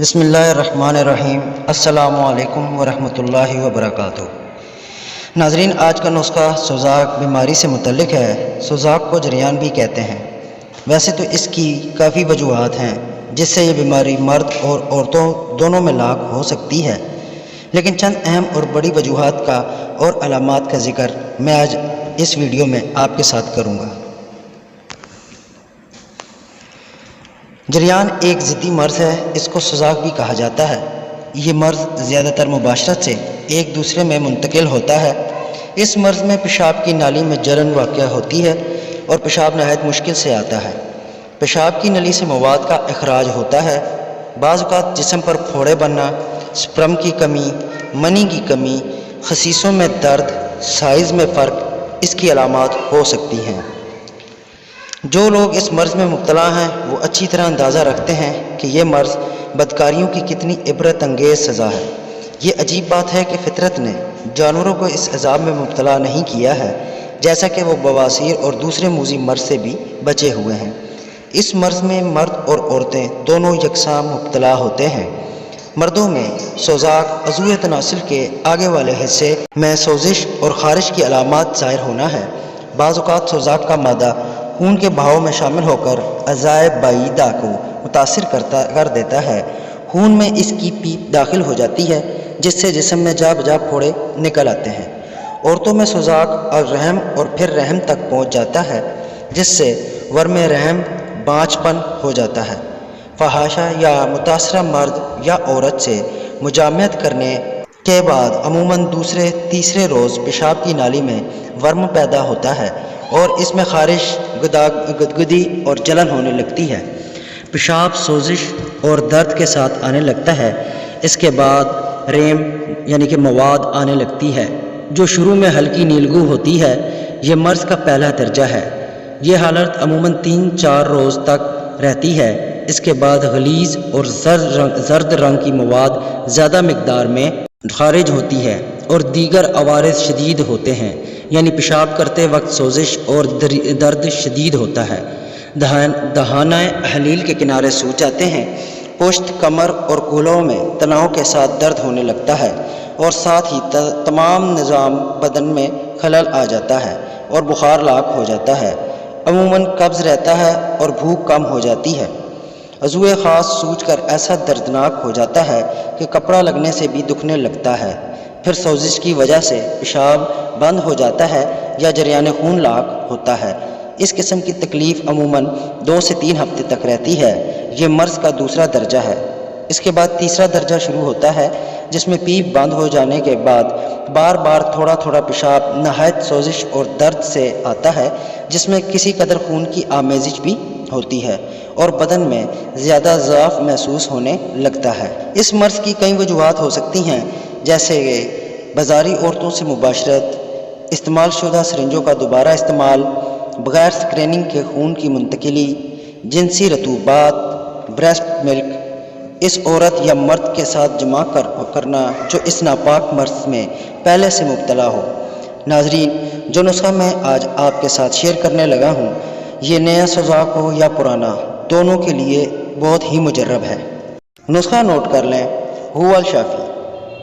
بسم اللہ الرحمن الرحیم۔ السلام علیکم ورحمۃ اللہ وبرکاتہ۔ ناظرین، آج کا نسخہ سوزاک بیماری سے متعلق ہے۔ سوزاک کو جریان بھی کہتے ہیں۔ ویسے تو اس کی کافی وجوہات ہیں جس سے یہ بیماری مرد اور عورتوں دونوں میں لاحق ہو سکتی ہے، لیکن چند اہم اور بڑی وجوہات کا اور علامات کا ذکر میں آج اس ویڈیو میں آپ کے ساتھ کروں گا۔ جریان ایک ضدی مرض ہے، اس کو سوزاک بھی کہا جاتا ہے۔ یہ مرض زیادہ تر مباشرت سے ایک دوسرے میں منتقل ہوتا ہے۔ اس مرض میں پیشاب کی نالی میں جلن واقع ہوتی ہے اور پیشاب نہایت مشکل سے آتا ہے۔ پیشاب کی نلی سے مواد کا اخراج ہوتا ہے۔ بعض اوقات جسم پر پھوڑے بننا، سپرم کی کمی، منی کی کمی، خسیسوں میں درد، سائز میں فرق اس کی علامات ہو سکتی ہیں۔ جو لوگ اس مرض میں مبتلا ہیں وہ اچھی طرح اندازہ رکھتے ہیں کہ یہ مرض بدکاریوں کی کتنی عبرت انگیز سزا ہے۔ یہ عجیب بات ہے کہ فطرت نے جانوروں کو اس عذاب میں مبتلا نہیں کیا ہے، جیسا کہ وہ بواسیر اور دوسرے موذی مرض سے بھی بچے ہوئے ہیں۔ اس مرض میں مرد اور عورتیں دونوں یکساں مبتلا ہوتے ہیں۔ مردوں میں سوزاک عضو تناسل کے آگے والے حصے میں سوزش اور خارش کی علامات ظاہر ہونا ہے۔ بعض اوقات سوزاک کا مادہ خون کے بہاؤ میں شامل ہو کر اعضائے بعیدہ کو متاثر کر دیتا ہے۔ خون میں اس کی پیپ داخل ہو جاتی ہے جس سے جسم میں جا بجا پھوڑے نکل آتے ہیں۔ عورتوں میں سوزاک اور رحم اور پھر رحم تک پہنچ جاتا ہے جس سے ورم رحم بانجھ پن ہو جاتا ہے۔ فحاشہ یا متاثرہ مرد یا عورت سے مجامعت کرنے کے بعد عموماً دوسرے تیسرے روز پیشاب کی نالی میں ورم پیدا ہوتا ہے اور اس میں خارش، گدگدی اور جلن ہونے لگتی ہے۔ پیشاب سوزش اور درد کے ساتھ آنے لگتا ہے۔ اس کے بعد ریم یعنی کہ مواد آنے لگتی ہے جو شروع میں ہلکی نیلگو ہوتی ہے۔ یہ مرض کا پہلا درجہ ہے۔ یہ حالت عموماً 3-4 روز تک رہتی ہے۔ اس کے بعد غلیظ اور زرد رنگ کی مواد زیادہ مقدار میں خارج ہوتی ہے اور دیگر عوارض شدید ہوتے ہیں، یعنی پیشاب کرتے وقت سوزش اور درد شدید ہوتا ہے۔ دہانہ حلیل کے کنارے سوج جاتے ہیں۔ پشت، کمر اور کولوں میں تناؤ کے ساتھ درد ہونے لگتا ہے اور ساتھ ہی تمام نظام بدن میں خلل آ جاتا ہے اور بخار لاحق ہو جاتا ہے۔ عموماً قبض رہتا ہے اور بھوک کم ہو جاتی ہے۔ عضو خاص سوج کر ایسا دردناک ہو جاتا ہے کہ کپڑا لگنے سے بھی دکھنے لگتا ہے۔ پھر سوزش کی وجہ سے پیشاب بند ہو جاتا ہے یا جریان خون لاحق ہوتا ہے۔ اس قسم کی تکلیف عموماً 2 سے 3 ہفتے تک رہتی ہے۔ یہ مرض کا دوسرا درجہ ہے۔ اس کے بعد تیسرا درجہ شروع ہوتا ہے جس میں پیپ بند ہو جانے کے بعد بار بار تھوڑا تھوڑا پیشاب نہایت سوزش اور درد سے آتا ہے، جس میں کسی قدر خون کی آمیزش بھی ہوتی ہے اور بدن میں زیادہ ضعف محسوس ہونے لگتا ہے۔ اس مرض کی کئی وجوہات ہو سکتی ہیں، جیسے بازاری عورتوں سے مباشرت، استعمال شدہ سرنجوں کا دوبارہ استعمال، بغیر سکریننگ کے خون کی منتقلی، جنسی رطوبات، بریسٹ ملک، اس عورت یا مرد کے ساتھ جمع کرنا جو اس ناپاک مرض میں پہلے سے مبتلا ہو۔ ناظرین، جو نسخہ میں آج آپ کے ساتھ شیئر کرنے لگا ہوں، یہ نیا سوزاک ہو یا پرانا، دونوں کے لیے بہت ہی مجرب ہے۔ نسخہ نوٹ کر لیں۔ ہو الشافی: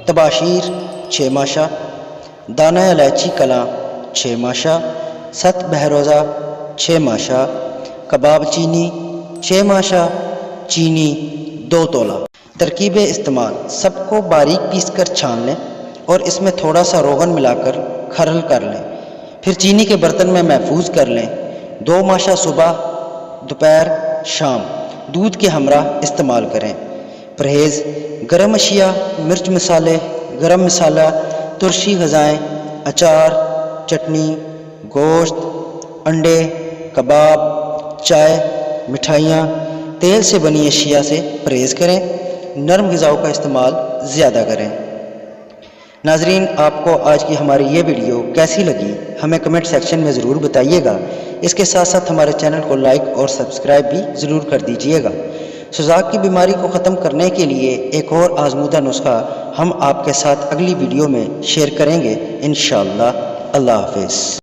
تباشیر 6 ماشا، دانہ الائچی کلاں 6 ماشا، 7 بہروزہ 6 ماشا، کباب چینی 6 ماشا، چینی 2 تولہ۔ ترکیب استعمال: سب کو باریک پیس کر چھان لیں اور اس میں تھوڑا سا روغن ملا کر کھرل کر لیں، پھر چینی کے برتن میں محفوظ کر لیں۔ 2 ماشا صبح، دوپہر، شام دودھ کے ہمراہ استعمال کریں۔ پرہیز: گرم اشیاء، مرچ مسالے، گرم مسالہ، ترشی غذائیں، اچار، چٹنی، گوشت، انڈے، کباب، چائے، مٹھائیاں، تیل سے بنی اشیاء سے پرہیز کریں۔ نرم غذاؤں کا استعمال زیادہ کریں۔ ناظرین، آپ کو آج کی ہماری یہ ویڈیو کیسی لگی ہمیں کمنٹ سیکشن میں ضرور بتائیے گا۔ اس کے ساتھ ساتھ ہمارے چینل کو لائک اور سبسکرائب بھی ضرور کر دیجیے گا۔ سوزاک کی بیماری کو ختم کرنے کے لیے ایک اور آزمودہ نسخہ ہم آپ کے ساتھ اگلی ویڈیو میں شیئر کریں گے انشاءاللہ۔ اللہ حافظ۔